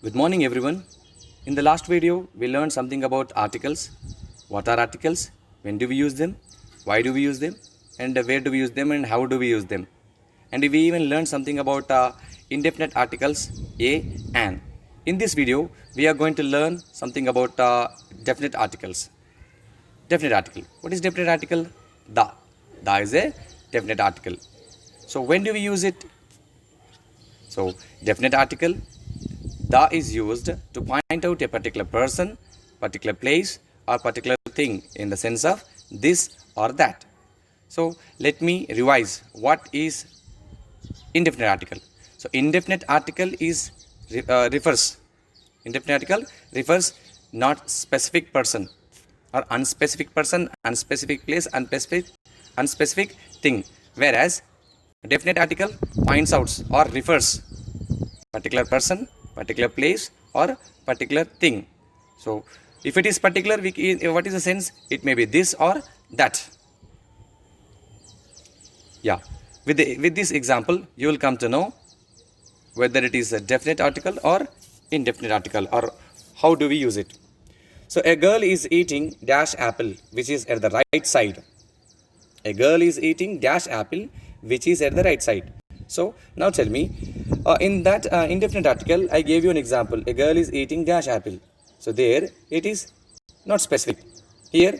Good morning, everyone. In the last video, we learned something about articles. What are articles? When do we use them? Why do we use them? And where do we use them? And how do we use them? And we even learned something about indefinite articles, a, an. In this video, we are going to learn something about definite articles. Definite article. What is definite article? The. The is a definite article. So when do we use it? So definite article, the is used to point out a particular person, particular place, or particular thing in the sense of this or that. So let me revise what is indefinite article. So indefinite article is refers. Indefinite article refers not specific person or unspecific person, unspecific place, unspecific thing. Whereas definite article points out or refers particular person, particular place, or particular thing. So if it is particular, what is the sense? It may be this or that. Yeah, with this example, you will come to know whether it is a definite article or indefinite article, or how do we use it. So a girl is eating dash apple, which is at the right side. A girl is eating dash apple, which is at the right side. So now tell me, in that indefinite article, I gave you an example. A girl is eating dash apple. So there it is not specific. Here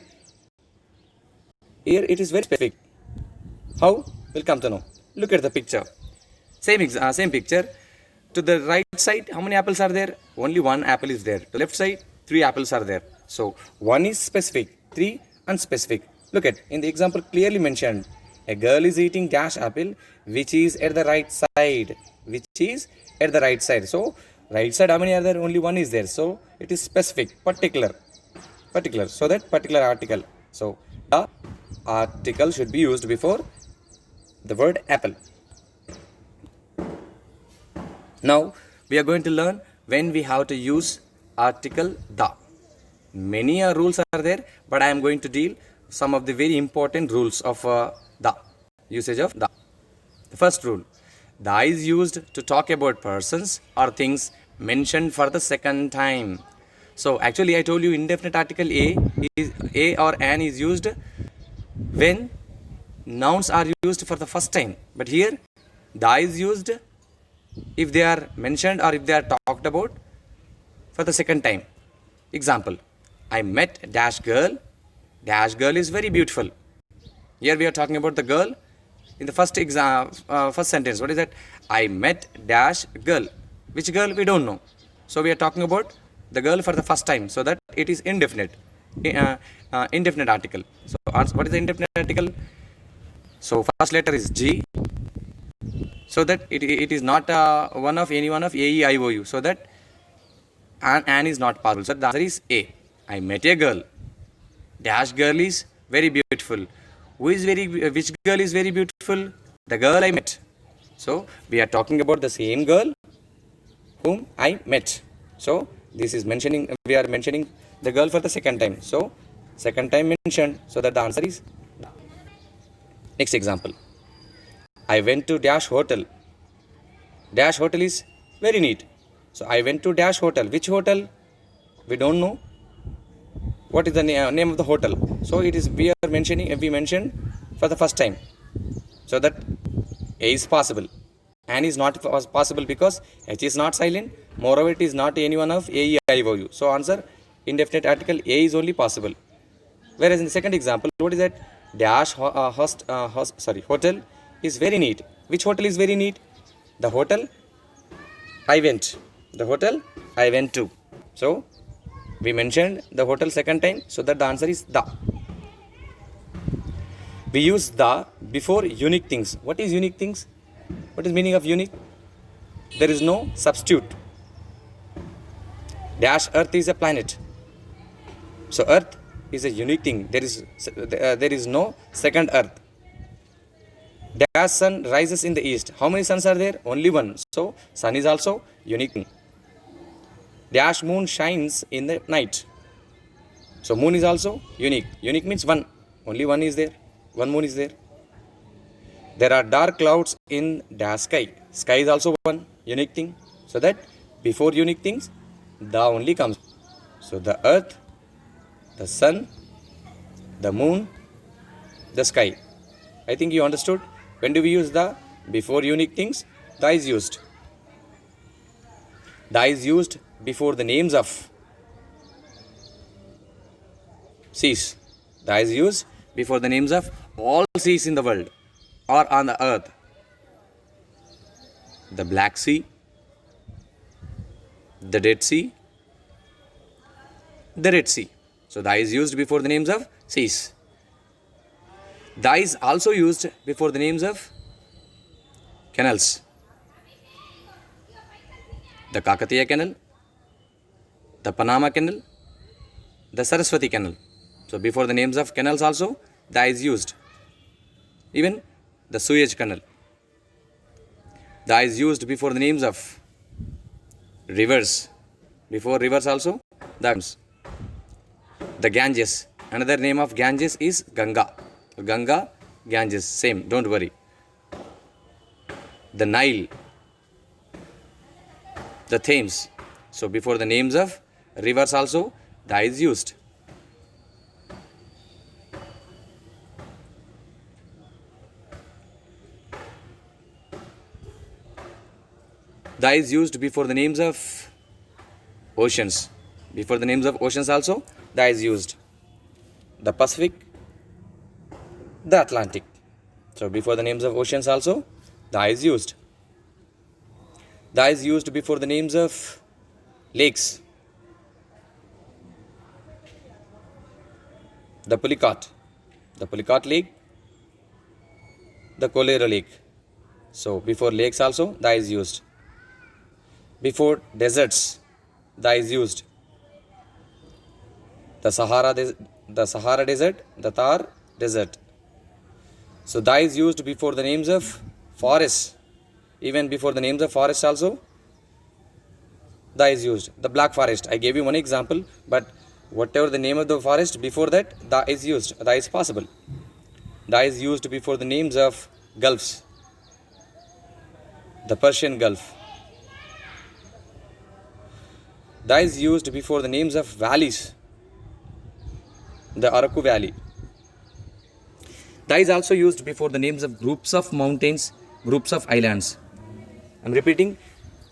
it is very specific. How? We'll come to know. Look at the picture. Same picture. To the right side, how many apples are there? Only one apple is there. To the left side, 3 apples are there. So 1 is specific, 3 unspecific. Look at, in the example clearly mentioned, a girl is eating dash apple, which is at the right side. Which is at the right side. So right side, how many are there? Only 1 is there. So it is specific, particular. So that particular article. So the article should be used before the word apple. Now we are going to learn when we have to use article the. Many rules are there, but I am going to deal some of the very important rules of the usage of the. The first rule, the is used to talk about persons or things mentioned for the second time. So actually I told you indefinite article a or an is used when nouns are used for the first time, but here the is used if they are mentioned or if they are talked about for the second time. Example, I met dash girl. Dash girl is very beautiful. Here we are talking about the girl in the first sentence. What is that? I met dash girl. Which girl? We don't know. So we are talking about the girl for the first time. So that it is indefinite. Indefinite article. So what is the indefinite article? So first letter is G. So that it is not one of any one of A, E, I, O, U. So that an is not possible. So the answer is A. I met a girl. Dash girl is very beautiful. Which girl is very beautiful? The girl I met. So we are talking about the same girl whom I met. So this is we are mentioning the girl for the second time. So second time mentioned. So that the answer is the. Next example. I went to dash hotel. Dash hotel is very neat. So I went to dash hotel. Which hotel? We don't know. What is the name of the hotel? So it is we mentioned for the first time. So that A is possible. N is not possible because H is not silent. Moreover, it is not any one of A, E, I, O, U. So answer indefinite article A is only possible. Whereas in the second example, what is that? Dash hotel is very neat. Which hotel is very neat? The hotel I went. The hotel I went to. So we mentioned the hotel second time, so that the answer is the. We use the before unique things. What is unique things? What is meaning of unique? There is no substitute. Dash earth is a planet. So earth is a unique thing. There is no second earth. Dash sun rises in the east. How many suns are there? Only one. So sun is also unique. Dash moon shines in the night. So moon is also unique. Unique means one. Only one is there. One moon is there. There are dark clouds in dash sky. Sky is also one unique thing. So that Before unique things, the only comes. So the earth, the sun, the moon, the sky. I think you understood. When do we use the? Before unique things, the is used. The is used before the names of seas. The is used before the names of all seas in the world or on the earth. The Black Sea, the Dead Sea, the Red Sea. So the is used before the names of seas. The is also used before the names of canals. The Kakatiya Canal, the Panama Canal, the Saraswati Canal. So before the names of canals also, the is used. Even the Suez Canal. The is used before the names of rivers. Before rivers also, the Ganges. Another name of Ganges is Ganga. Ganga, Ganges, same, don't worry. The Nile, the Thames. So before the names of rivers also, the is used. The is used before the names of oceans. Before the names of oceans also, the is used. The Pacific, the Atlantic. So before the names of oceans also, the is used. The is used before the names of lakes. The Pulicat Lake, the Kolera Lake. So before lakes also, the is used. Before deserts, the is used. The Sahara Desert, the Thar Desert. So the is used before the names of forests. Even before the names of forests also, the is used. The Black Forest, I gave you one example, but whatever the name of the forest, before that, the is used. The is possible. The is used before the names of gulfs. The Persian Gulf. The is used before the names of valleys. The Araku Valley. The is also used before the names of groups of mountains, groups of islands. I am repeating,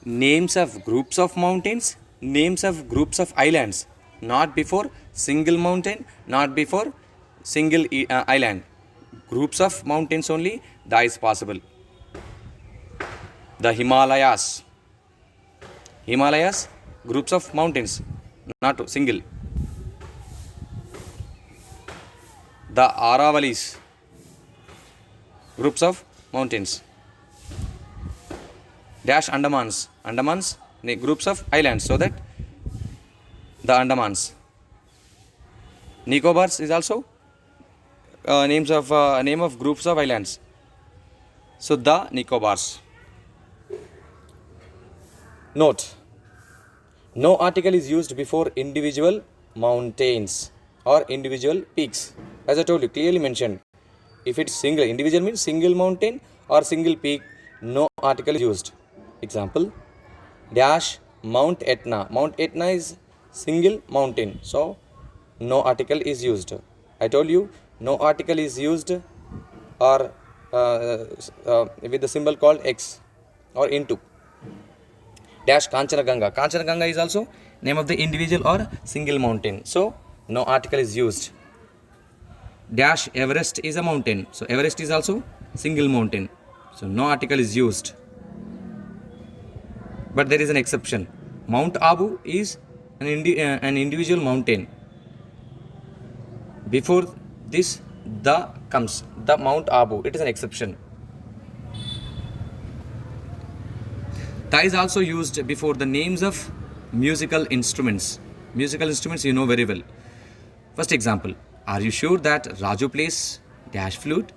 names of groups of mountains, names of groups of islands. Not before single mountain, not before single island. Groups of mountains only, the is possible. The Himalayas. Himalayas, groups of mountains, not single. The Aravalis, groups of mountains. Dash Andamans, Andamans, groups of islands, so that the Andamans. Nicobars is also name of groups of islands. So the Nicobars. Note: no article is used before individual mountains or individual peaks. As I told you, clearly mentioned. If it's single, individual means single mountain or single peak, no article is used. Example: dash Mount Etna. Mount Etna is single mountain, so no article is used. I told you, no article is used or with the symbol called X or into. Dash Kanchanaganga. Kanchanaganga is also name of the individual or single mountain, so no article is used. Dash Everest is a mountain, so Everest is also single mountain, so no article is used. But there is an exception. Mount Abu is an individual mountain. Before this, the comes, the Mount Abu. It is an exception. The is also used before the names of musical instruments. Musical instruments you know very well. First example: are you sure that Raju plays dash flute?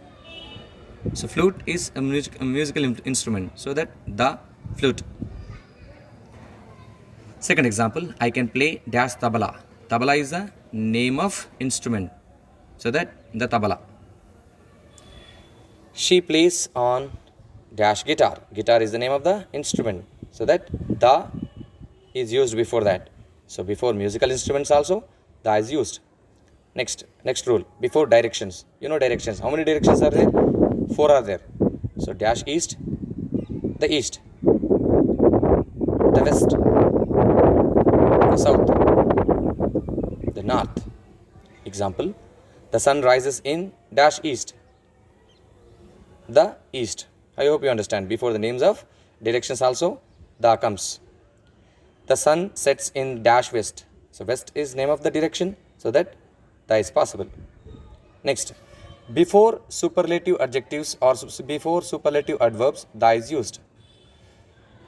So flute is a musical instrument, so that the flute. Second example: I can play dash tabla. Tabla is the name of instrument, so that the tabla. She plays on dash guitar. Guitar is the name of the instrument, so that the is used before that. So before musical instruments also, the is used. Next rule, before directions. You know directions. How many directions are there? 4 are there. So dash east, the east, the west, the south, the north. Example, the sun rises in dash east, the east. I hope you understand. Before the names of directions also, the comes. The sun sets in dash west. So west is name of the direction, so that the is possible. Next, before superlative adjectives or before superlative adverbs, the is used.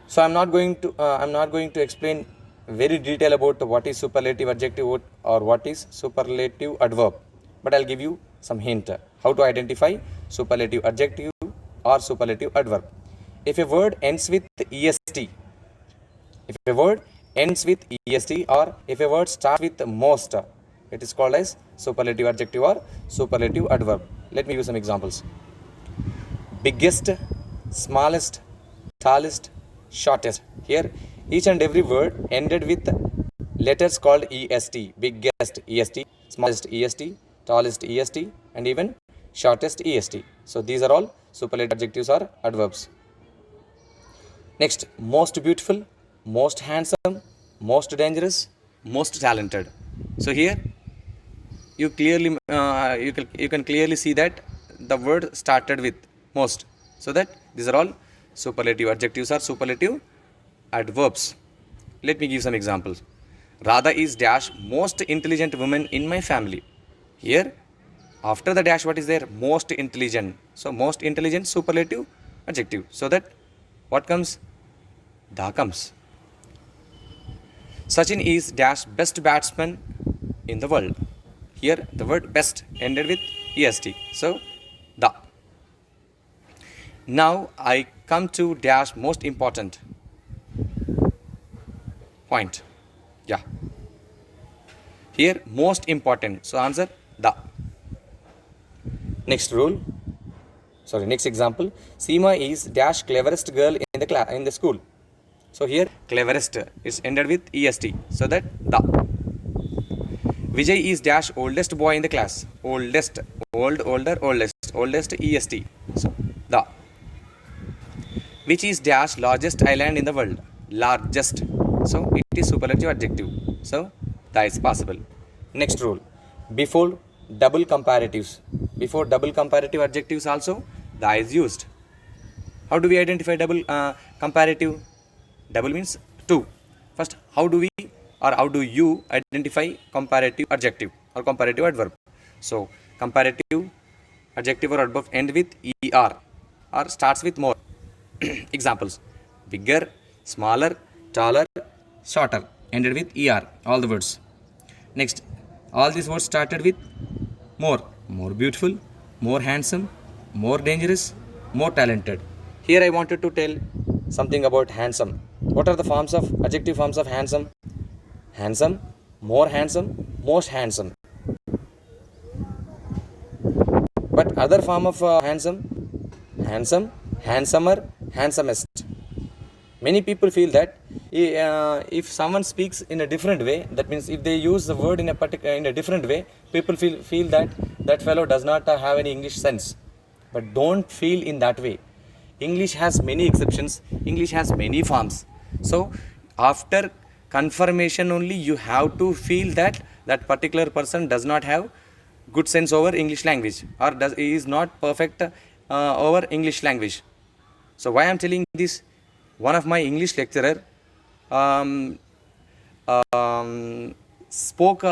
So I'm not going to explain very detail about what is superlative adjective or what is superlative adverb, but I'll give you some hint how to identify superlative adjective or superlative adverb. If a word ends with est, if a word ends with est, or if a word starts with most, it is called as superlative adjective or superlative adverb. Let me give some examples. Biggest, smallest, tallest, shortest. Here each and every word ended with letters called est. Biggest est, smallest est, tallest est, and even shortest est. So these are all superlative adjectives or adverbs. Next, most beautiful, most handsome, most dangerous, most talented. So here you can clearly see that the word started with most, so that these are all superlative adjectives or superlative adverbs. Let me give some examples. Radha is dash most intelligent woman in my family. Here after the dash, what is there? Most intelligent. So most intelligent superlative adjective, so that what comes? Da comes. Sachin is dash best batsman in the world. Here the word best ended with est, so the. Now I come to dash most important point. Yeah, here most important, so answer the. Next example, Seema is dash cleverest girl in the school. So here cleverest is ended with est, so that the. Vijay is dash oldest boy in the class. Oldest, oldest est, so the. Which is dash largest island in the world. Largest, so it is superlative adjective, so the is possible. Next rule, before double comparatives, before double comparative adjectives also, the is used. How do we identify double comparative? Double means two. First, how do you identify comparative adjective or comparative adverb? So comparative adjective or adverb end with er or starts with more. Examples, bigger, smaller, taller, shorter, ended with er, all the words. Next, all these words started with more beautiful, more handsome, more dangerous, more talented. Here I wanted to tell something about handsome. What are the adjective forms of handsome? Handsome, more handsome, most handsome. But other form of handsome, handsomer, handsomest. Many people feel that if someone speaks in a different way, that means if they use the word in a different way, people feel that fellow does not have any English sense. But don't feel in that way. English has many exceptions. English has many forms. So after confirmation only you have to feel that particular person does not have good sense over English language, or he is not perfect over English language. So why I am telling this? One of my English lecturer spoke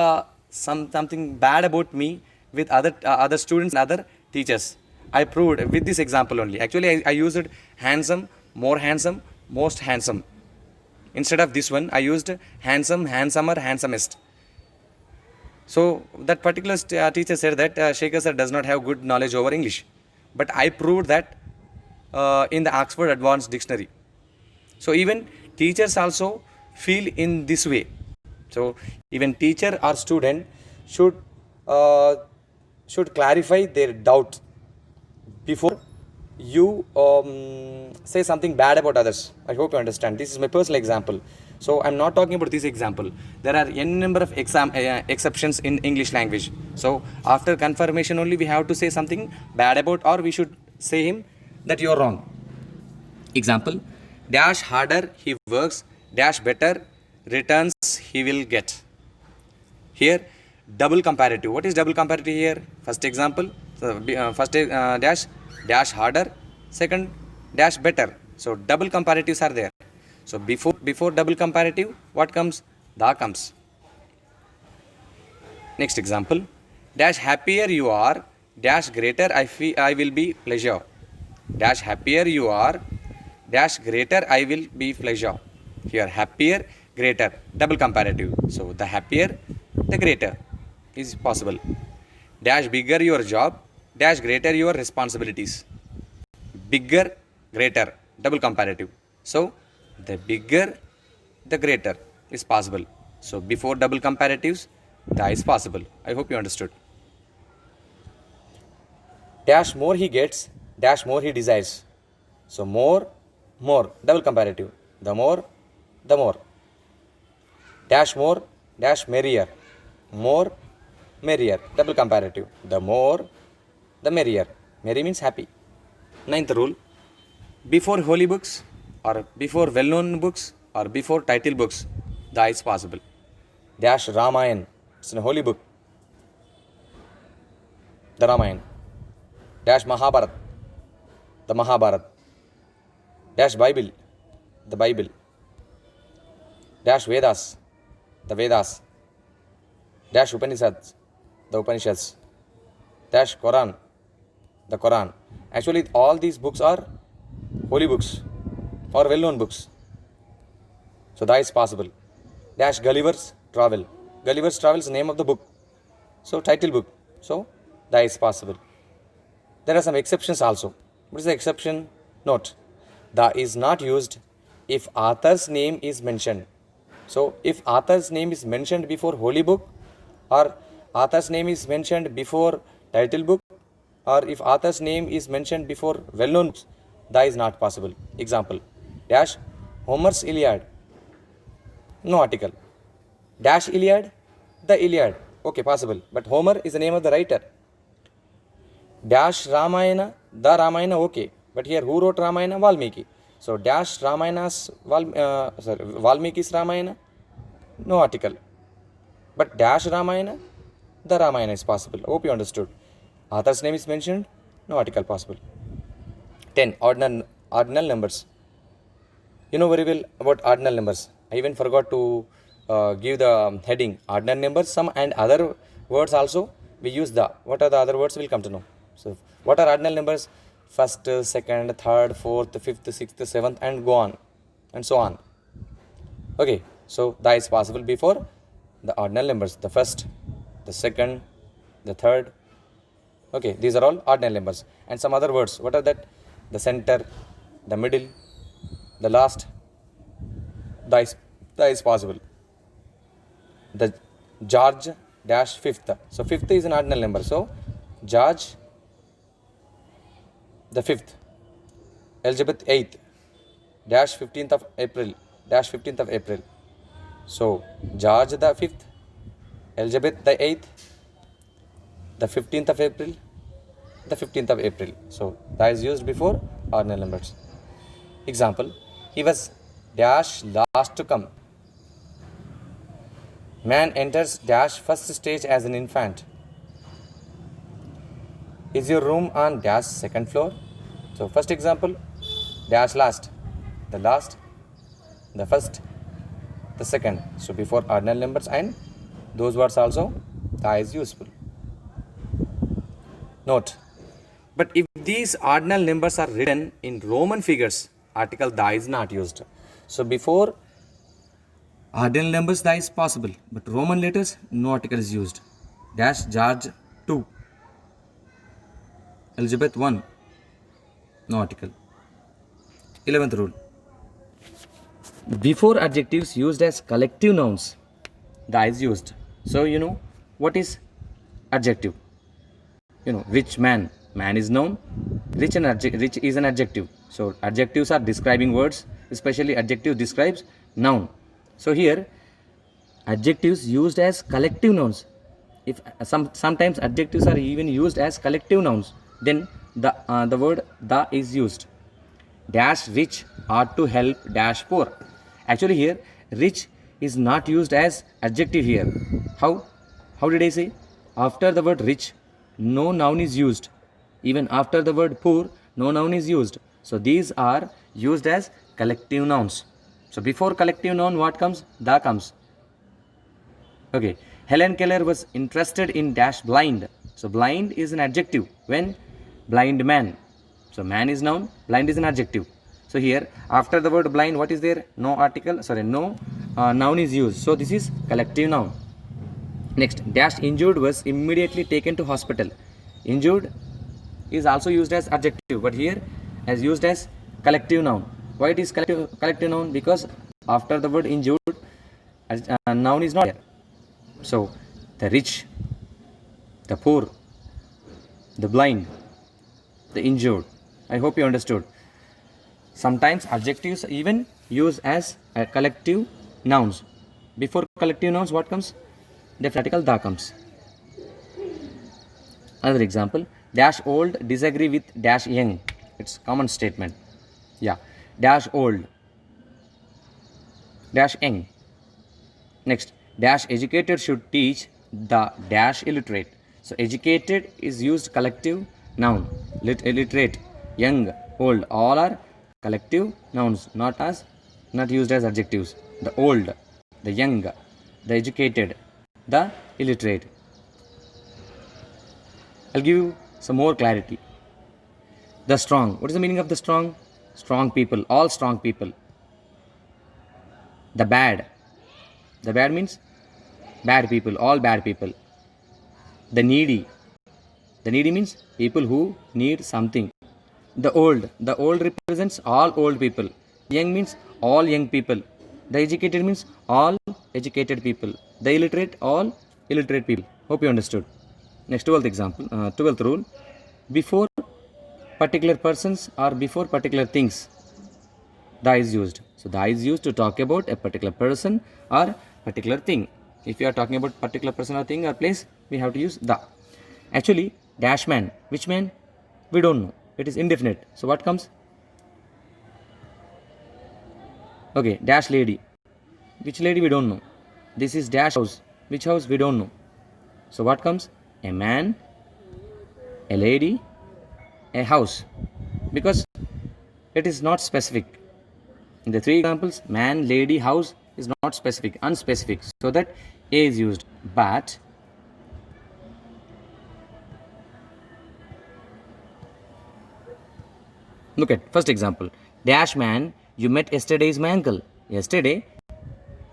something bad about me with other students and other teachers. I proved with this example only. Actually, I used handsome, more handsome, most handsome. Instead of this one, I used handsome, handsomer, handsomest. So that particular teacher said that Shekhar sir does not have good knowledge over English. But I proved that in the Oxford Advanced Dictionary. So even teachers also feel in this way. So even teacher or student should clarify their doubt before you say something bad about others. I hope you understand. This is my personal example. So I'm not talking about this example. There are n number of exceptions in English language. So after confirmation only we have to say something bad about, or we should say him that you are wrong. Example, dash harder he works, dash better returns he will get. Here double comparative. What is double comparative here? First example, so, first dash harder, second dash better. So double comparatives are there. So before double comparative, what comes? The comes. Next example, dash happier you are, dash greater I will be pleasure. Dash happier you are, dash greater I will be pleasure. Here happier, greater, double comparative. So the happier, the greater is possible. Dash bigger your job, dash greater your responsibilities. Bigger, greater, double comparative. So the bigger, the greater is possible. So before double comparatives, the is possible. I hope you understood. Dash more he gets, dash more he desires. So more, double comparative. The more, the more. Dash more, dash merrier. More, merrier, double comparative. The more, the merrier. Merry means happy. Ninth rule, before holy books or before well-known books or before title books, the is possible. Dash Ramayana, it's a holy book. The Ramayana. Dash Mahabharat, the Mahabharat. Dash Bible, the Bible. Dash Vedas, the Vedas. Dash Upanishads, the Upanishads. Dash Quran, the Quran. Actually, all these books are holy books or well-known books. So that is possible. Dash Gulliver's Travel. Gulliver's Travel is the name of the book. So title book. So that is possible. There are some exceptions also. What is the exception? Note, the is not used if author's name is mentioned. So if author's name is mentioned before holy book, or author's name is mentioned before title book, or if author's name is mentioned before well-known books, that is not possible. Example, dash Homer's Iliad, no article. Dash Iliad, the Iliad, okay, possible, but Homer is the name of the writer. Dash Ramayana, the Ramayana, okay, but here who wrote Ramayana? Valmiki. So dash Ramayana's Valmiki's Ramayana, no article, but dash Ramayana, the Ramayana is possible. Hope you understood. Author's name is mentioned, no article possible. 10. Ordinal numbers. You know very well about ordinal numbers. I even forgot to give the heading. Ordinal numbers, some and other words also we use the. What are the other words? We'll come to know. So what are ordinal numbers? First, second, third, fourth, fifth, sixth, seventh, and go on, and so on. Okay, so that is possible before the ordinal numbers. The first, the second, the third. Okay, these are all ordinal numbers. And some other words. What are that? The center, the middle, the last. That is possible. The George dash fifth. So fifth is an ordinal number. So George the fifth. Elizabeth 8th dash 15th of April dash 15th of April. So George the 5th, Elizabeth the 8th, the 15th of April, the 15th of April. So that is used before ordinal numbers. Example, he was dash last to come. Man enters dash first stage as an infant. Is your room on dash second floor? So first example, dash last, the first, the second. So before ordinal numbers and those words also, that is useful. Note, but if these ordinal numbers are written in Roman figures, article "the" is not used. So before ordinal numbers, that is possible, but Roman letters, no article is used. Dash George 2, Elizabeth 1, no article. 11th rule. Before adjectives used as collective nouns, the is used. So you know what is adjective? You know rich man. Man is noun. Rich is an adjective. So adjectives are describing words. Especially adjective describes noun. So here adjectives used as collective nouns. If sometimes adjectives are even used as collective nouns, then the word the is used. Dash rich ought to help dash poor. Actually here rich is not used as adjective here. How did I say? After the word rich, no noun is used. Even after the word poor, no noun is used. So these are used as collective nouns. So before collective noun, what comes? The comes. Okay. Helen Keller was interested in dash blind. So blind is an adjective. When? Blind man. So man is noun, blind is an adjective. So here after the word blind, what is there? No article, no noun is used. So this is collective noun. Next, dash injured was immediately taken to hospital. Injured is also used as adjective, but here as used as collective noun. Why it is collective noun? Because after the word injured, noun is not there. So the rich, the poor, the blind, the injured. I hope you understood. Sometimes adjectives even use as a collective nouns. Before collective nouns, what comes? Definite article the comes. Another example, dash old disagree with dash young. It's common statement. Yeah, dash old, dash young. Next, dash educated should teach the dash illiterate. So educated is used collective noun. Illiterate, young, old, all are collective nouns, not used as adjectives. The old, the young, the educated, the illiterate. I'll give you some more clarity. The strong. What is the meaning of the strong? Strong people, all strong people. The bad. The bad means bad people, all bad people. The needy. The needy means people who need something. The old represents all old people. Young means all young people. The educated means all educated people. The illiterate, all illiterate people. Hope you understood. Next, 12th example, 12th rule. Before particular persons or before particular things, the is used. So the is used to talk about a particular person or particular thing. If you are talking about particular person or thing or place, we have to use the. Actually, dash man, which man? We don't know. It is indefinite. So what comes? Okay, dash lady. Which lady? We don't know. This is dash house. Which house? We don't know. So what comes? A man, a lady, a house. Because it is not specific. In the three examples, man, lady, house is not specific, unspecific. So that A is used. But look at first example. Dash man, you met yesterday is my uncle. Yesterday,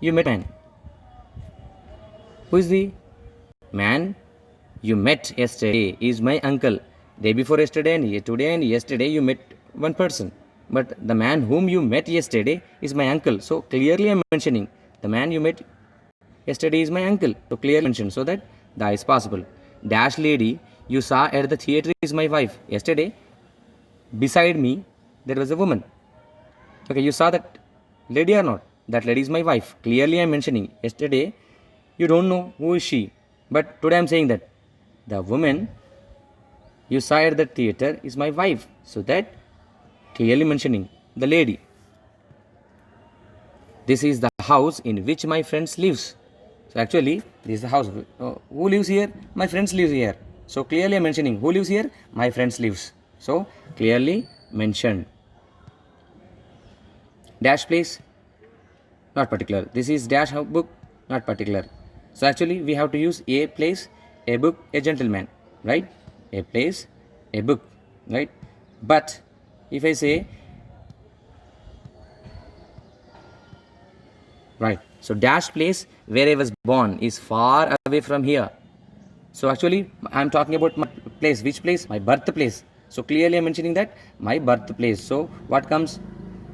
you met man. Who is the man you met yesterday is my uncle. Day before yesterday and today and yesterday you met one person. But the man whom you met yesterday is my uncle. So clearly I am mentioning the man you met yesterday is my uncle. So clearly mentioned so that the is possible. Dash lady you saw at the theater is my wife. Yesterday beside me there was a woman. Okay, you saw that lady or not? That lady is my wife. Clearly I am mentioning. Yesterday you don't know who is she. But today I am saying that the woman you saw at the theater is my wife. So that clearly mentioning the lady. This is the house in which my friends lives. So actually this is the house. Who lives here? My friends lives here. So clearly I'm mentioning who lives here? My friends lives. So clearly mentioned. Dash place, not particular. This is dash book, not particular. So actually we have to use a place, a book, a gentleman, right? A place, a book, right? But if I say, right, so dash place where I was born is far away from here. So actually I am talking about my place. Which place? My birthplace. So clearly I am mentioning that my birthplace. So what comes?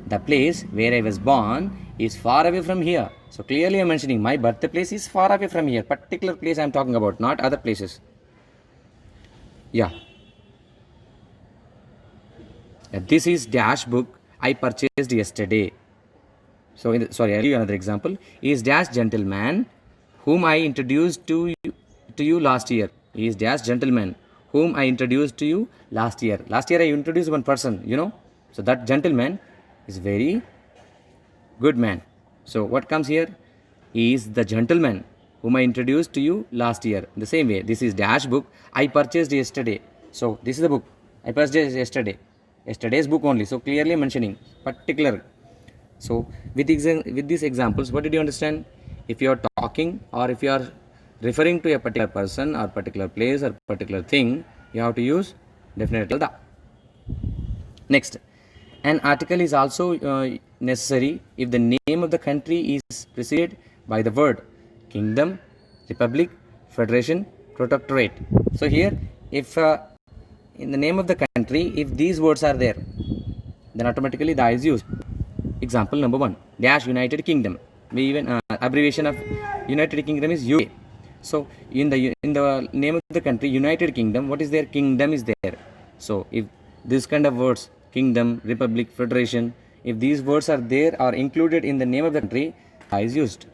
The place where I was born is far away from here. So clearly I am mentioning my birthplace is far away from here. Particular place I am talking about, not other places. Yeah. This is dash book I purchased yesterday. So, sorry, I'll give you another example. He is dash gentleman whom I introduced to you last year. He is dash gentleman whom I introduced to you last year. Last year I introduced one person, you know. So that gentleman is very good man. So what comes here? He is the gentleman whom I introduced to you last year. The same way, this is dash book I purchased yesterday. So this is the book I purchased yesterday. Yesterday's book only. So clearly mentioning particular. So with these examples, what did you understand? If you are talking or if you are referring to a particular person or particular place or particular thing, you have to use definitely the. Next, an article is also necessary if the name of the country is preceded by the word kingdom, republic, federation, protectorate. So here, if in the name of the country, if these words are there, then automatically the is used. Example number 1, dash United Kingdom. We even abbreviation of United Kingdom is UK. So in the name of the country United Kingdom, what is there? Kingdom is there. So if this kind of words, kingdom, republic, federation, if these words are there or included in the name of the country, is used.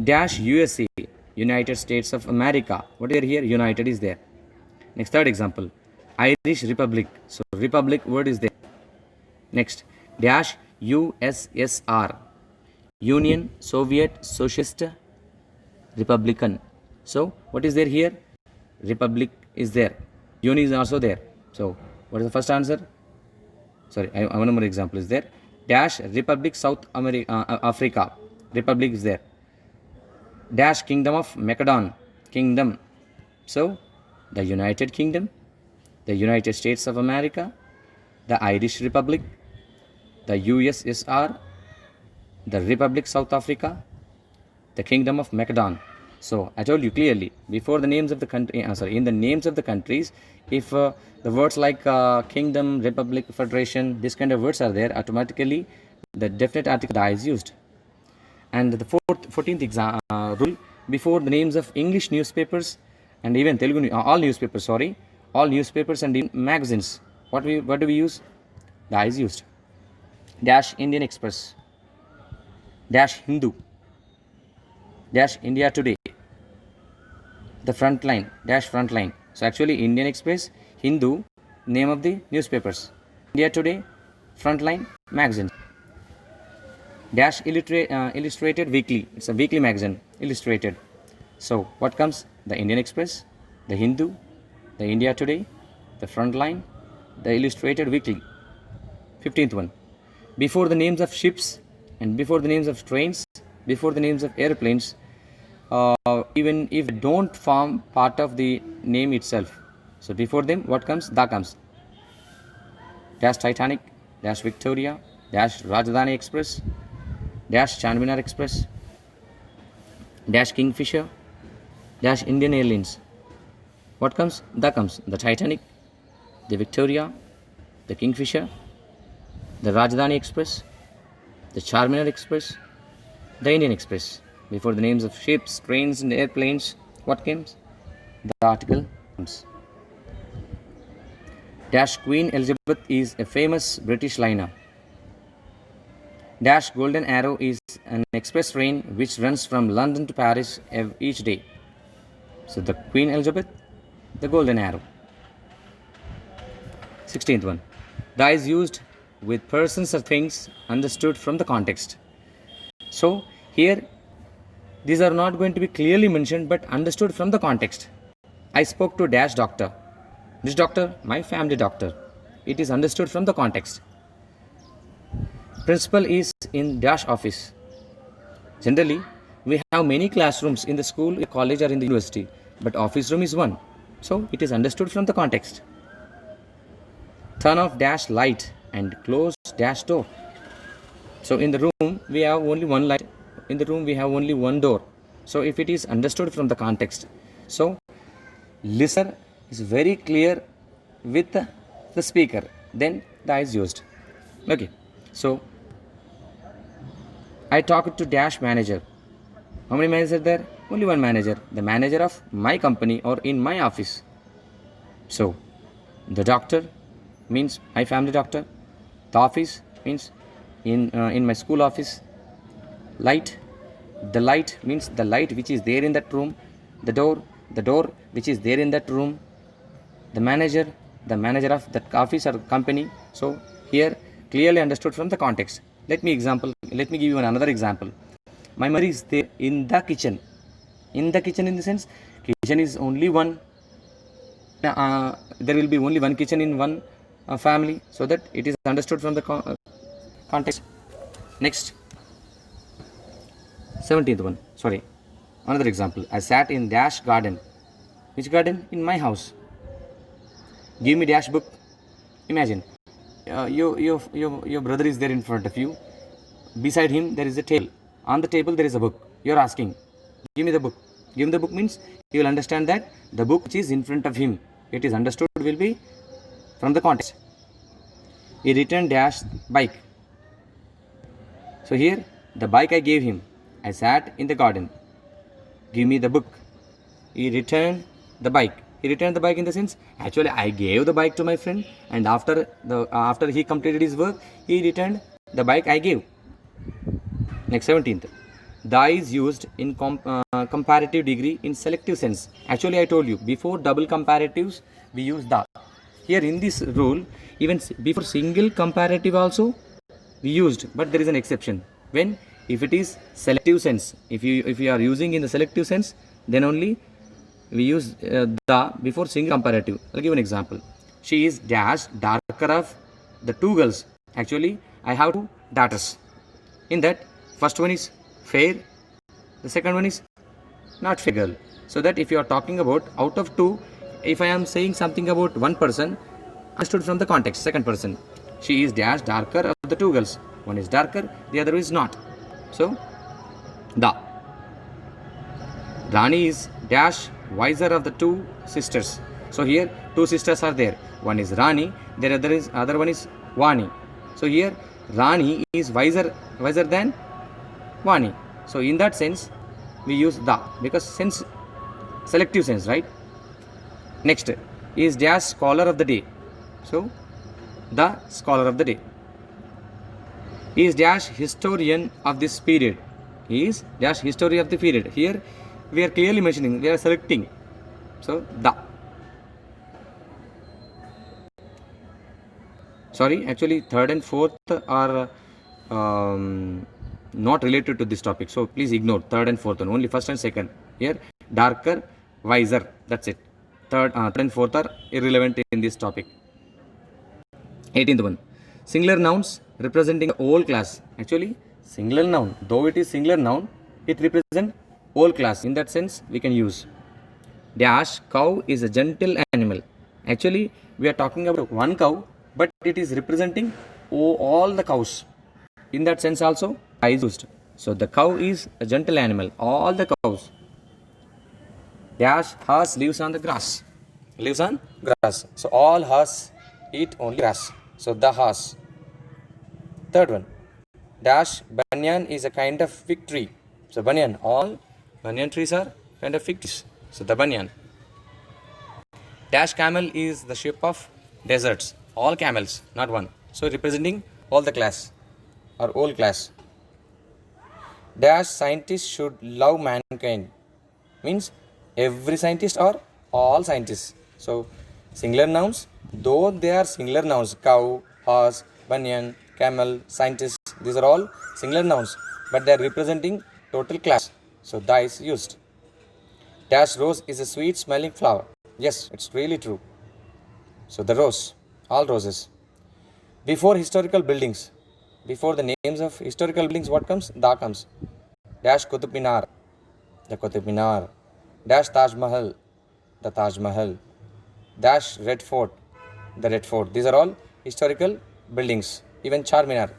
Dash USA, United States of America. What is here? United is there. Next, third example, Irish Republic. So republic word is there. Next, dash USSR, Union Soviet Socialist Republican. So what is there here? Republic is there. Union is also there. So what is the first answer? Sorry, one more example is there. Dash Republic South Africa. Republic is there. Dash Kingdom of Macedon. Kingdom. So the United Kingdom, the United States of America, the Irish Republic, the USSR, the Republic South Africa, the Kingdom of Macedon. So I told you clearly before the names of the country, in the names of the countries, if the words like kingdom, republic, federation, this kind of words are there, automatically the definite article "da" is used. And the 14th rule, before the names of English newspapers and even Telugu, all newspapers and magazines, what do we use? "Da" is used. Dash Indian Express, dash Hindu, dash India Today, the Frontline, dash Frontline. So actually Indian Express, Hindu, name of the newspapers, India Today, Frontline, magazine. Dash Illustrated Weekly, it's a weekly magazine, illustrated. So what comes? The Indian Express, the Hindu, the India Today, the Frontline, the Illustrated Weekly. 15th one, before the names of ships and before the names of trains, before the names of airplanes, even if they don't form part of the name itself, so before them what comes? Da comes. Dash Titanic, dash Victoria, dash Rajdhani Express, dash Charminar Express, dash Kingfisher, dash Indian Airlines. What comes? Da comes. The Titanic, the Victoria, the Kingfisher, the Rajdhani Express, the Charminar Express, the Indian Express. Before the names of ships, trains and airplanes, what comes? The article comes. Dash Queen Elizabeth is a famous British liner. Dash Golden Arrow is an express train which runs from London to Paris each day. So the Queen Elizabeth, the Golden Arrow. 16th one, da is used with persons or things understood from the context. So here these are not going to be clearly mentioned but understood from the context. I spoke to dash doctor. This doctor, my family doctor. It is understood from the context. Principal is in dash office. Generally, we have many classrooms in the school, college or in the university, but office room is one. So it is understood from the context. Turn off dash light and close dash door. So in the room we have only one light, in the room we have only one door. So if it is understood from the context, so listener is very clear with the speaker, then da is used. Okay, so I talked to dash manager. How many managers are there? Only one manager, the manager of my company or in my office. So the doctor means my family doctor, the office means in my school office. Light, the light means the light which is there in that room. The door which is there in that room. The manager of that office or company. So here clearly understood from the context. Let me give you another example. My mother is there in the kitchen. In the kitchen, in the sense, kitchen is only one. There will be only one kitchen in one family, so that it is understood from the context. Next, 17th one. Sorry, another example. I sat in dash garden. Which garden? In my house. Give me dash book. Imagine, your brother is there in front of you. Beside him there is a table. On the table there is a book. You are asking, give me the book. Give him the book means you will understand that the book which is in front of him, it is understood will be from the context. He returned dash bike. So here the bike I gave him. I sat in the garden. Give me the book. He returned the bike. He returned the bike in the sense, actually I gave the bike to my friend, and after he completed his work, he returned the bike I gave. Next, 17th. The is used in comparative degree in selective sense. Actually I told you before double comparatives we use the. Here in this rule, even before single comparative also we used, but there is an exception. When? If it is selective sense. If you are using in the selective sense, then only we use the before single comparative. I'll give an example. She is dash darker of the two girls. Actually I have two daughters. In that, first one is fair, the second one is not fair girl. So that if you are talking about out of two, if I am saying something about one person, understood from the context, second person. She is dash darker of the two girls. One is darker, the other is not. So the. Rani is dash wiser of the two sisters. So here two sisters are there. One is Rani, the other one is Vani. So here Rani is wiser than Vani. So in that sense we use the, because sense selective sense, right? Next is dash scholar of the day. So the scholar of the day. He is dash historian of this period. He is dash history of the period. Here we are clearly mentioning, we are selecting. So the. Sorry, actually third and fourth are not related to this topic. So please ignore third and fourth one. Only first and second. Here darker, wiser. That's it. Third and fourth are irrelevant in this topic. 18th one. Singular nouns representing the whole class. Actually, singular noun, though it is singular noun, it represents whole class. In that sense, we can use dash cow is a gentle animal. Actually, we are talking about one cow, but it is representing all the cows. In that sense also, I is used. So the cow is a gentle animal. All the cows. Dash horse lives on the grass. Lives on grass. So all horse eat only grass. So the horse. Third one. Dash banyan is a kind of fig tree. So banyan, all banyan trees are kind of fig trees. So the banyan. Dash camel is the shape of deserts. All camels, not one. So representing all the class or whole class. Dash scientists should love mankind. Means every scientist or all scientists. So singular nouns, though they are singular nouns, cow, horse, banyan, camel, scientist, these are all singular nouns, but they are representing total class. So the is used. Dash rose is a sweet smelling flower. Yes, it's really true. So the rose, all roses. Before historical buildings, before the names of historical buildings, what comes? Da comes. Dash Qutub Minar, the Qutub Minar. Dash Taj Mahal, the Taj Mahal. Dash Red Fort, the Red Fort. These are all historical buildings. Even Charminar,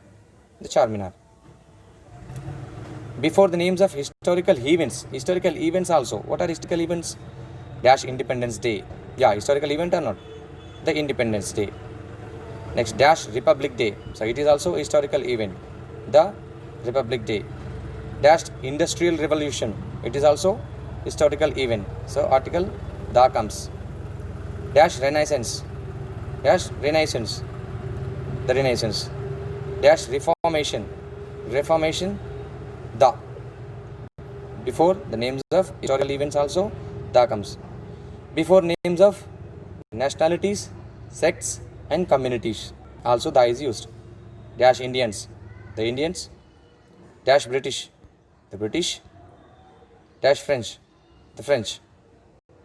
the Charminar. Before the names of historical events also. What are historical events? Dash Independence Day. Yeah, historical event or not? The Independence Day. Next, dash Republic Day. So it is also a historical event. The Republic Day. Dash Industrial Revolution. It is also historical event. So article da comes. Dash Renaissance. Dash Renaissance. The Renaissance. dash reformation. Reformation, the. Before the names of historical events also the comes. Before names of nationalities, sects and communities also the is used. Dash Indians, the Indians. Dash British, the British. Dash French, the French.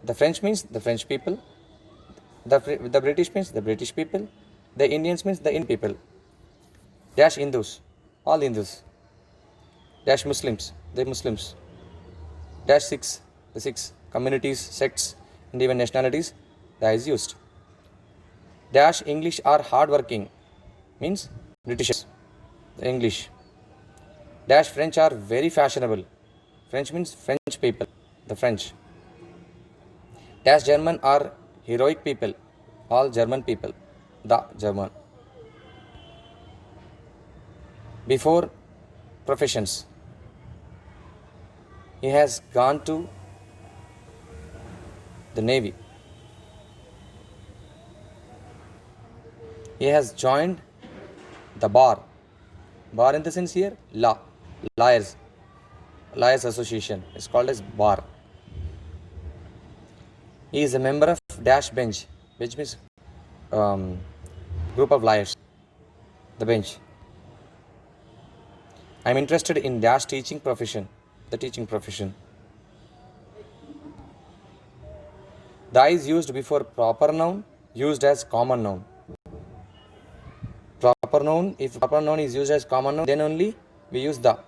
The French means the French people. The British means the British people. The Indians means the Indian people. Dash Hindus, all Hindus. Dash Muslims, the Muslims. Dash Sikhs, the Sikhs. Communities, sects and even nationalities that is used. Dash English are hardworking means British, the English. Dash French are very fashionable. French means French people, the French. Dash German are heroic people, all German people, the German. Before professions, he has gone to the Navy. He has joined the bar. Bar in the sense here, law, lawyers, lawyers association is called as bar. He is a member of dash bench. Bench means group of lawyers, the bench. I am interested in dash teaching profession, the teaching profession. The is used before proper noun, used as common noun. Proper noun, if proper noun is used as common noun, then only we use the.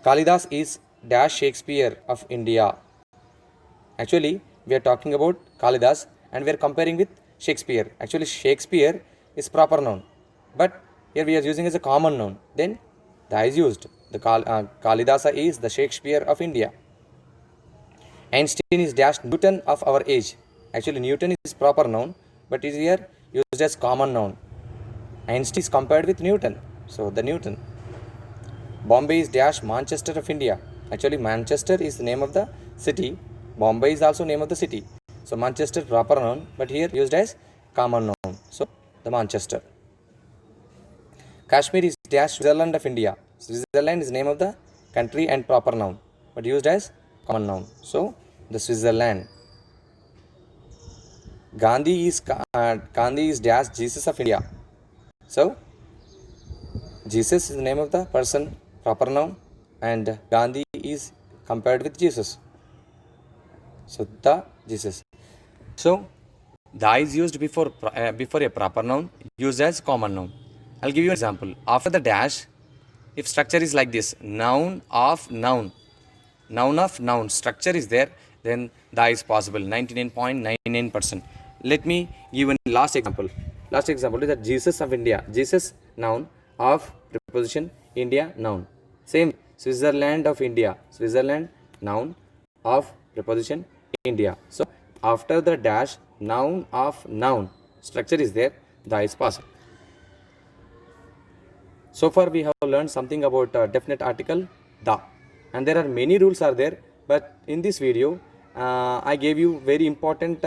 Kalidas is dash Shakespeare of India. Actually, we are talking about Kalidas and we are comparing with Shakespeare. Actually, Shakespeare is proper noun, but here we are using as a common noun. Then the is used. The Kalidasa is the Shakespeare of India. Einstein is dash Newton of our age. Actually, Newton is proper noun, but is here used as common noun. Einstein is compared with Newton, so the Newton. Bombay is dash Manchester of India. Actually, Manchester is the name of the city. Bombay is also name of the city. So Manchester proper noun, but here used as common noun. So the Manchester. Kashmir is dash Switzerland of India. Switzerland is name of the country and proper noun, but used as common noun. So the Switzerland. Gandhi is dash Jesus of India. So Jesus is the name of the person, proper noun, and Gandhi is compared with Jesus. So the Jesus. So the is used before a proper noun, used as common noun. I'll give you an example. After the dash, if structure is like this, noun of noun, noun of noun, structure is there, then the is possible, 99.99%. Let me give a last example. Last example is that Jesus of India. Jesus, noun, of preposition, India, noun. Same, Switzerland of India. Switzerland, noun, of preposition, India. So after the dash, noun of noun, structure is there, the is possible. So far we have learned something about definite article, the. And there are many rules are there, but in this video, I gave you very important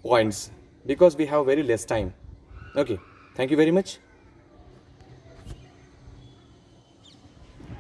points because we have very less time. Okay, thank you very much.